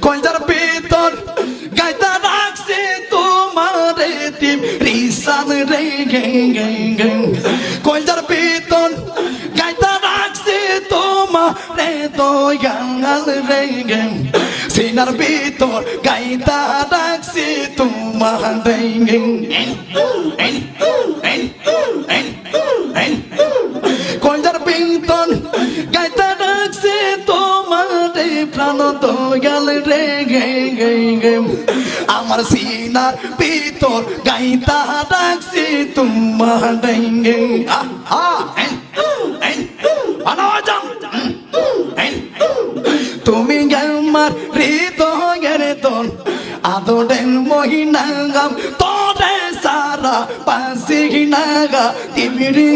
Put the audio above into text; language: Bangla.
কয়টার ভিতর গাইতা রাখছে তোমারে তিম রিসান রে গে গে গে কয়টার ভিতর গাইতা রাখছে তোমারে দয়াল রে গে সিনার ভিতর গাইতা রাখছে তোমারে গে কয়টার ভিতর গাইতা রাখছে তোমারে প্রাণ দয়াল রে গে গে গে আমার সিনার ভিতর গাইতা রাখছে তোমারে গে তুমি আমার হৃদয়ের দল আদরের মহিনাগাম তোরে সারা পাশে নাগা তিমিরি